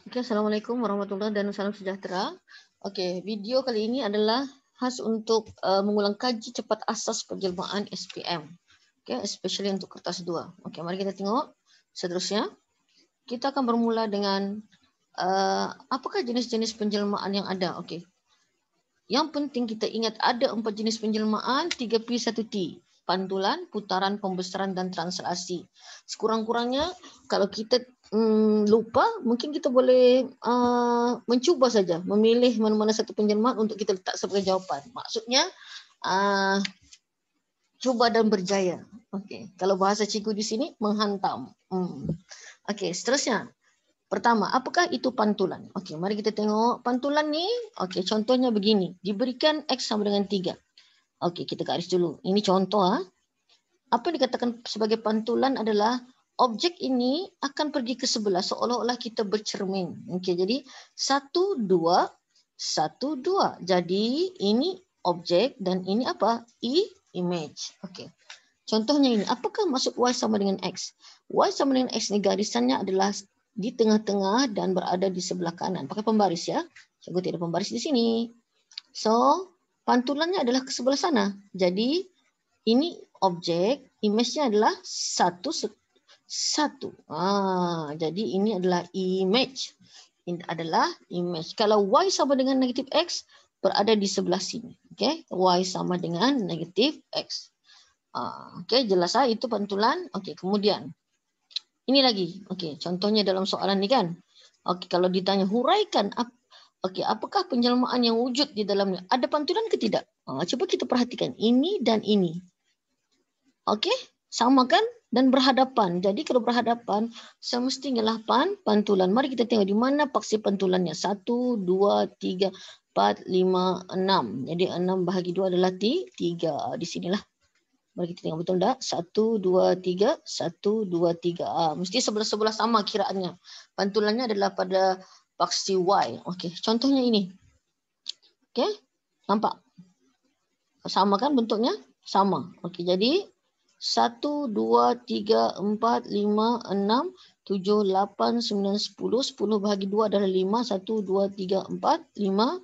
Oke, Assalamualaikum warahmatullahi dan salam sejahtera. Oke, video kali ini adalah khas untuk mengulang kaji cepat asas penjelmaan SPM. Oke, especially untuk kertas 2. Oke, mari kita tengok seterusnya. Kita akan bermula dengan apakah jenis-jenis penjelmaan yang ada. Oke. Yang penting kita ingat ada 4 jenis penjelmaan, 3P, 1T. Pantulan, putaran, pembesaran, dan translasi. Sekurang-kurangnya kalau kita lupa, mungkin kita boleh mencuba saja memilih mana-mana satu penjelmaan untuk kita letak sebagai jawapan. Maksudnya cuba dan berjaya. Okey, kalau bahasa cikgu di sini menghantam. Okey, seterusnya. Pertama, apakah itu pantulan? Okey, mari kita tengok pantulan ni. Okey, contohnya begini. Diberikan X sama dengan 3. Okey, kita garis dulu. Ini contoh. Apa yang dikatakan sebagai pantulan adalah objek ini akan pergi ke sebelah seolah-olah kita bercermin. Okey, jadi 1, 2, 1, 2. Jadi ini objek dan ini apa? Image. Okey. Contohnya ini, apakah maksud Y sama dengan X? Y sama dengan X ni garisannya adalah di tengah-tengah dan berada di sebelah kanan. Pakai pembaris ya. Cikgu tidak pembaris di sini. So, pantulannya adalah ke sebelah sana. Jadi, ini objek, image-nya adalah satu. Jadi ini adalah image. Ini adalah image. Kalau Y sama dengan negatif X, berada di sebelah sini. Okay? Y sama dengan negatif X. Okey, jelas itu pantulan. Okey, kemudian ini lagi. Okey, contohnya dalam soalan ni kan. Okey, kalau ditanya huraikan apakah penjelmaan yang wujud di dalamnya? Ada pantulan ke tidak? Cuba kita perhatikan ini dan ini. Okey, sama kan? Dan berhadapan. Jadi kalau berhadapan semestinya lah pantulan. Mari kita tengok di mana paksi pantulannya. 1, 2, 3, 4, 5, 6. Jadi 6 bahagi 2 adalah 3. Di sinilah. Mari kita tengok betul tak? 1, 2, 3, 1, 2, 3. Mesti sebelah-sebelah sama kiraannya. Pantulannya adalah pada paksi Y. Okey, contohnya ini. Okey, nampak? Sama kan bentuknya? Sama. Okey, jadi 1, 2, 3, 4, 5, 6, 7, 8, 9, 10. 10 bahagi 2 adalah 5. 1, 2, 3, 4, 5.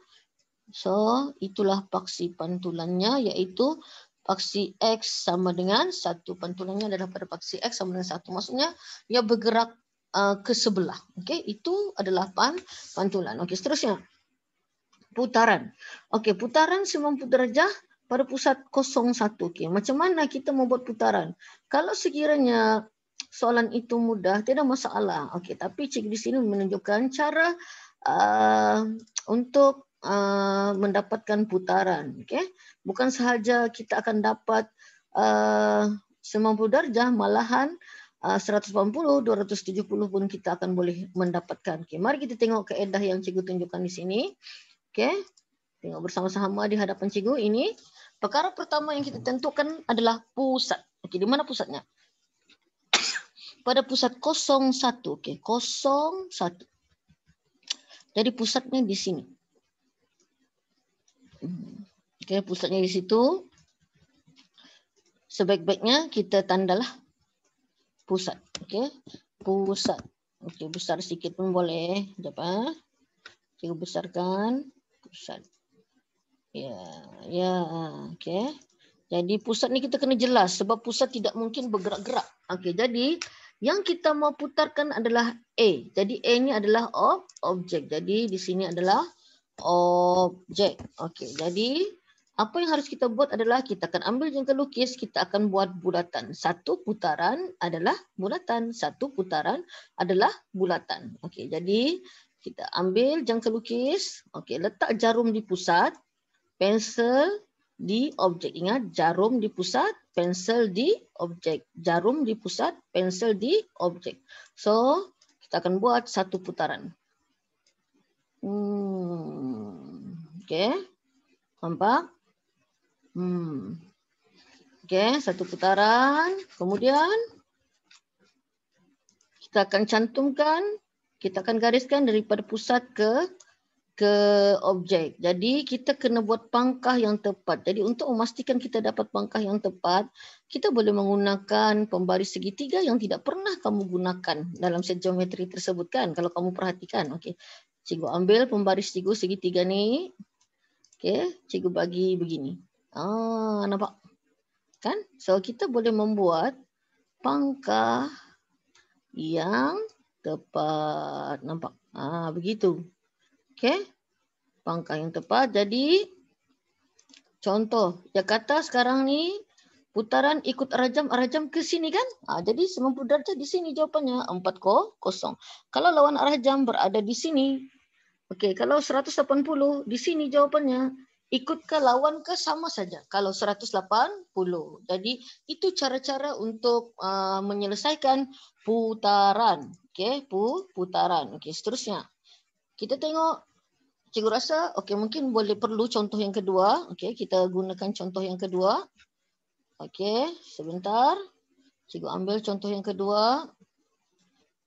So, itulah paksi pantulannya iaitu paksi X sama dengan 1. Pantulannya adalah pada paksi X sama dengan 1. Maksudnya, ia bergerak ke sebelah. Okey, itu adalah pantulan. Okey, seterusnya. Putaran. Okey, putaran 90 darjah pada pusat 01. Okey, macam mana kita membuat putaran? Kalau sekiranya soalan itu mudah, tidak masalah. Okey, tapi cikgu di sini menunjukkan cara untuk mendapatkan putaran. Okay? Bukan sahaja kita akan dapat 90 darjah, malahan 180, 270 pun kita akan boleh mendapatkan. Okay? Mari kita tengok kaedah yang cikgu tunjukkan di sini. Okay? Tengok bersama-sama di hadapan cikgu ini. Perkara pertama yang kita tentukan adalah pusat. Okay, di mana pusatnya? Pada pusat 01. Okay, 01. Jadi pusatnya di sini. Okey, pusatnya di situ. Sebaik-baiknya kita tandalah pusat. Okey, pusat. Okey, besar sikit pun boleh. Sekejap. Cikgu besarkan pusat. Ya. Okey. Jadi pusat ni kita kena jelas sebab pusat tidak mungkin bergerak-gerak. Okey, jadi yang kita mau putarkan adalah A. Jadi A ni adalah objek. Jadi di sini adalah objek. Okey, jadi apa yang harus kita buat adalah kita akan ambil jangka lukis, kita akan buat bulatan. Satu putaran adalah bulatan. Satu putaran adalah bulatan. Okey, jadi kita ambil jangka lukis. Okey, letak jarum di pusat, pensel di objek. Ingat, jarum di pusat, pensel di objek. Jarum di pusat, pensel di objek. So, kita akan buat satu putaran. Okey, nampak? Okey, satu putaran. Kemudian kita akan cantumkan, kita akan gariskan daripada pusat ke ke objek. Jadi kita kena buat pangkah yang tepat. Jadi untuk memastikan kita dapat pangkah yang tepat, kita boleh menggunakan pembaris segitiga yang tidak pernah kamu gunakan dalam set geometri tersebut kan. Kalau kamu perhatikan. Okey. Cikgu ambil pembaris cikgu segitiga ni. Okey, cikgu bagi begini. Nampak? Kan? So kita boleh membuat pangkah yang tepat. Nampak? Begitu. Okey. Pangkah yang tepat. Jadi contoh, Jakarta sekarang ni putaran ikut arah jam ke sini kan? Jadi 90 darjah di sini jawapannya 4-0. Kalau lawan arah jam berada di sini. Okey, kalau 180 di sini jawapannya. Ikut ke lawan ke sama saja. Kalau 180. Jadi itu cara-cara untuk menyelesaikan putaran. Okey, putaran. Okey, seterusnya. Kita tengok. Cikgu rasa okey mungkin boleh perlu contoh yang kedua. Okey, kita gunakan contoh yang kedua. Okey, sebentar. Cikgu ambil contoh yang kedua.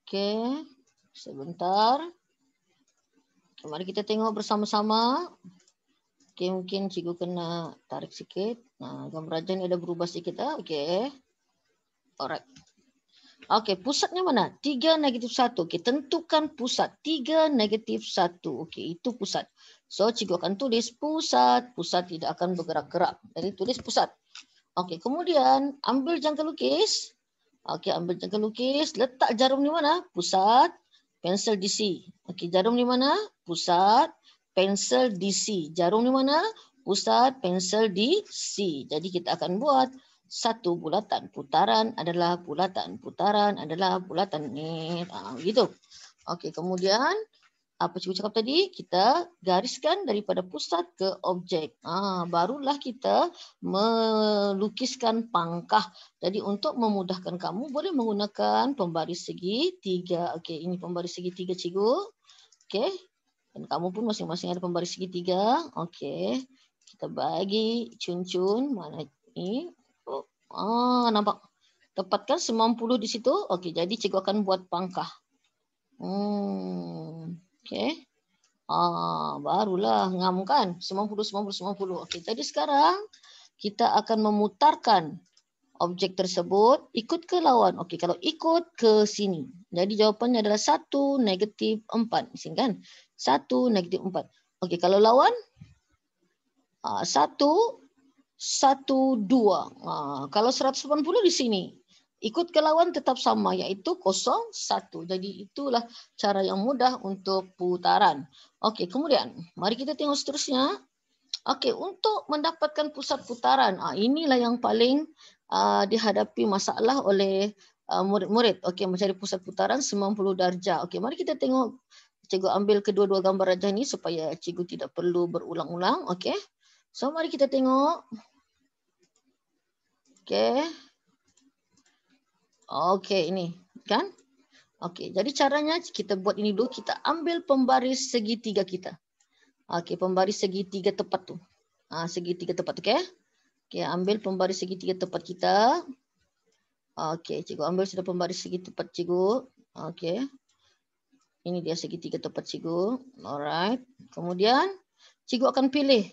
Okey, sebentar. Okay, mari kita tengok bersama-sama. Okey, mungkin cikgu kena tarik sikit. Gambar ajar ni ada berubah sikit. Okey. Alright. Okey, pusatnya mana? 3, -1. Okey, tentukan pusat. 3, -1. Okey, itu pusat. So, cikgu akan tulis pusat. Pusat tidak akan bergerak-gerak. Jadi, tulis pusat. Okey, kemudian ambil jangka lukis. Okey, ambil jangka lukis. Letak jarum di mana? Pusat. Pensel DC. Okey, jarum di mana? Pusat. Pensel DC. Jarum di mana? Pusat. Pensel DC. Jadi, kita akan buat satu bulatan. Putaran adalah bulatan. Putaran adalah bulatan. Ni, gitu. Okey, kemudian apa cikgu cakap tadi? Kita gariskan daripada pusat ke objek. Barulah kita melukiskan pangkah. Jadi untuk memudahkan kamu boleh menggunakan pembaris segitiga. Okey, ini pembaris segitiga cikgu. Okey. Dan kamu pun masing-masing ada pembaris segitiga. Okey. Kita bagi cun-cun mana ini. Nampak? Tepat kan 90 di situ? Okey, jadi cikgu akan buat pangkah. Okey. Barulah ngam kan? 90. Okey, jadi sekarang kita akan memutarkan objek tersebut ikut ke lawan. Okey, kalau ikut ke sini. Jadi jawapannya adalah 1, -4. Di sini kan? 1, -4. Okey, kalau lawan 1, 1, 2. Kalau 180 di sini. Ikut ke lawan tetap sama iaitu 0, 1. Jadi itulah cara yang mudah untuk putaran. Okey, kemudian mari kita tengok seterusnya. Okey, untuk mendapatkan pusat putaran. Inilah yang paling dihadapi masalah oleh murid-murid. Okey, mencari pusat putaran 90 darjah. Okey, mari kita tengok. Cikgu ambil kedua-dua gambar rajah ni supaya cikgu tidak perlu berulang-ulang. Okey. So, mari kita tengok. Okey. Okey, ini kan? Okey, jadi caranya kita buat ini dulu. Kita ambil pembaris segitiga kita. Okey, pembaris segitiga tepat tu. Segitiga tepat, okey? Okey, ambil pembaris segitiga tepat kita. Okey, cikgu ambil sudah pembaris segitiga tepat cikgu. Okey. Ini dia segitiga tepat cikgu. Alright. Kemudian cikgu akan pilih.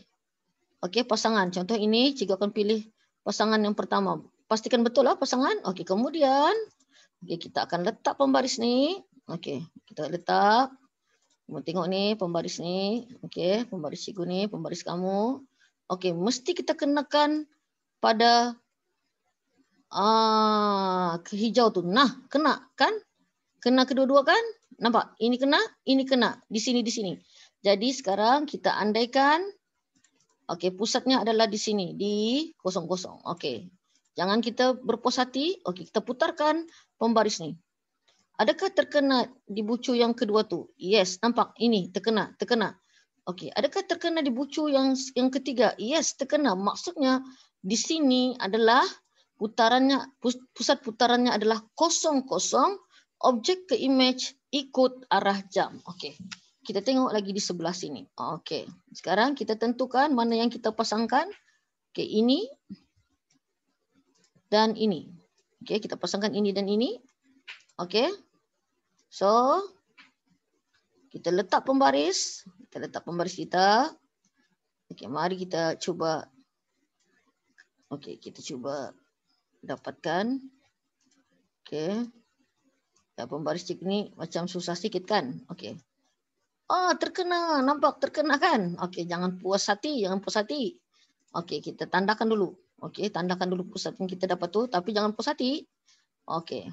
Okey, pasangan. Contoh ini cikgu akan pilih pasangan yang pertama. Pastikan betul lah pasangan. Okey, kemudian kita akan letak pembaris ni. Okey, kita letak. Kamu tengok ni pembaris ni. Okey, pembaris cikgu ni, pembaris kamu. Okey, mesti kita kenakan pada ke hijau tu. Nah, kena kan? Kena kedua-dua kan? Nampak? Ini kena, ini kena. Di sini, di sini. Jadi sekarang kita andaikan okey, pusatnya adalah di sini, di 00. Okey. Jangan kita berpuas hati. Okey, kita putarkan pembaris ni. Adakah terkena di bucu yang kedua tu? Yes, nampak? Ini terkena, terkena. Okey, adakah terkena di bucu yang ketiga? Yes, terkena. Maksudnya di sini adalah putarannya, pusat putarannya adalah 00. Objek ke image ikut arah jam. Okey. Kita tengok lagi di sebelah sini. Okey. Sekarang kita tentukan mana yang kita pasangkan. Okey, ini dan ini. Okey, kita pasangkan ini dan ini. Okey. So, kita letak pembaris. kita letak pembaris kita. Okey, mari kita cuba. Okey, kita cuba dapatkan. Okey. Ya, pembaris cik ni macam susah sikit kan? Okey. Terkena, nampak terkena kan? Okey, jangan puas hati, Okey, kita tandakan dulu. Okey, tandakan dulu pusat yang kita dapat tu, tapi jangan puas hati. Okey.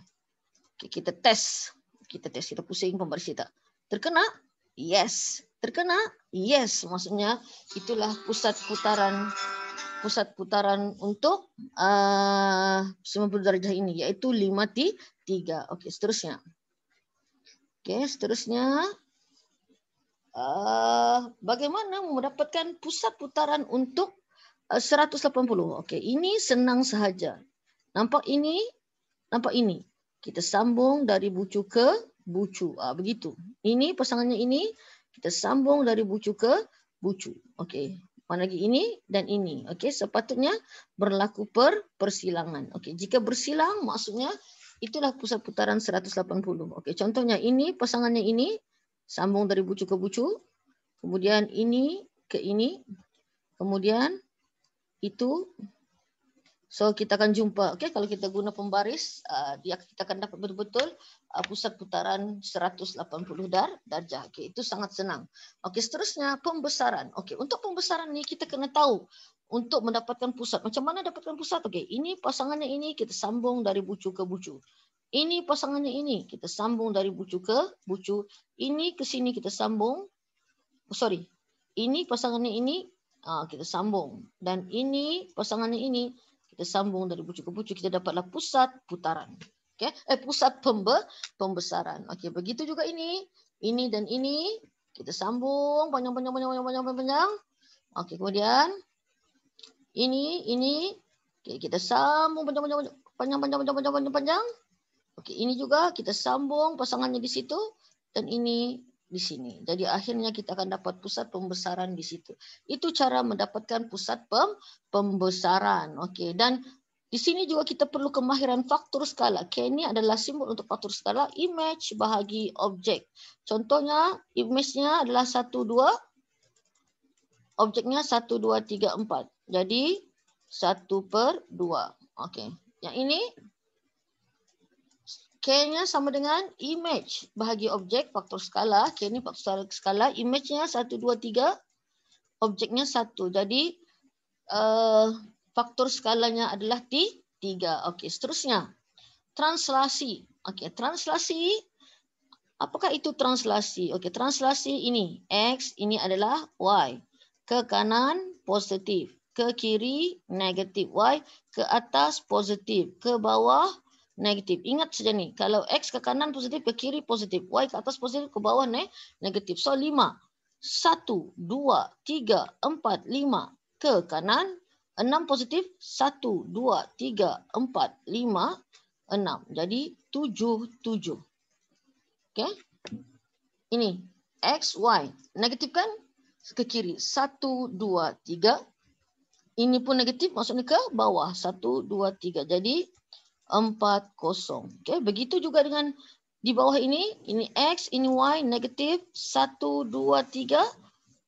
Okey, kita test. Kita pusing pembaris kita. Terkena? Yes. Terkena? Yes. Maksudnya itulah pusat putaran untuk 90 darjah ini, iaitu 5-3. Okey, seterusnya. Okey, seterusnya. Bagaimana mendapatkan pusat putaran untuk 180? Okey, ini senang sahaja. Nampak ini? Nampak ini? Kita sambung dari bucu ke bucu. Begitu. Ini pasangannya ini. Kita sambung dari bucu ke bucu. Okey. Mana lagi ini dan ini. Okey. Sepatutnya berlaku persilangan. Okey. Jika bersilang maksudnya itulah pusat putaran 180. Okey. Contohnya ini pasangannya ini. Sambung dari bucu ke bucu. Kemudian ini ke ini. Kemudian itu. So kita akan jumpa, okay, kalau kita guna pembaris, kita akan dapat betul-betul pusat putaran 180 darjah. Okay, itu sangat senang. Okay, seterusnya pembesaran. Okay, untuk pembesaran ni kita kena tahu untuk mendapatkan pusat. Macam mana dapatkan pusat? Okay, ini pasangannya ini kita sambung dari bucu ke bucu. Ini pasangannya ini kita sambung dari bucu ke bucu. Ini ke sini kita sambung. Ini pasangannya ini kita sambung. Dan ini pasangannya ini kita sambung dari bucu ke bucu, kita dapatlah pusat putaran. Okey, pusat pembesaran. Okey, begitu juga ini dan ini kita sambung panjang. Okey, kemudian ini okey, kita sambung panjang. Okey, ini juga kita sambung pasangannya di situ dan ini di sini. Jadi akhirnya kita akan dapat pusat pembesaran di situ. Itu cara mendapatkan pusat pembesaran. Okey, dan di sini juga kita perlu kemahiran faktor skala. K ini adalah simbol untuk faktor skala image bahagi objek. Contohnya image-nya adalah 1 2, objeknya 1 2 3 4. Jadi 1/2. Okey. Yang ini K-nya sama dengan image bahagi objek faktor skala. K ni faktor skala. Image-nya 1, 2, 3. Objeknya 1. Jadi faktor skalanya adalah 3. Okey, seterusnya. Translasi. Okey, translasi. Apakah itu translasi? Okey, translasi ini. X, ini adalah Y. Ke kanan, positif. Ke kiri, negatif. Y, ke atas, positif. Ke bawah, negatif. Ingat saja ni, kalau X ke kanan positif, ke kiri positif. Y ke atas positif, ke bawah negatif. So 5. 1, 2, 3, 4, 5. Ke kanan. 6 positif. 1, 2, 3, 4, 5, 6. Jadi 7. Okay. Ini X, Y. Negatif kan? Ke kiri. 1, 2, 3. Ini pun negatif, maksudnya ke bawah. 1, 2, 3. Jadi 4, 0. Okay. Begitu juga dengan di bawah ini. Ini X, ini Y, negatif. 1, 2, 3.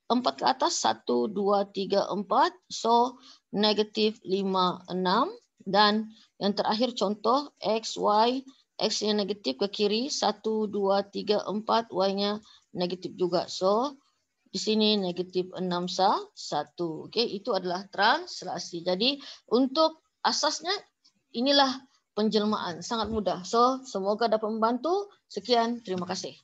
4 ke atas. 1, 2, 3, 4. So, negatif 5, 6. Dan yang terakhir contoh X, Y. X-nya negatif ke kiri. 1, 2, 3, 4. Y-nya negatif juga. So, di sini negatif 6, 1. Okay. Itu adalah translasi. Jadi, untuk asasnya inilah penjelmaan. Sangat mudah. So, semoga dapat membantu. Sekian. Terima kasih.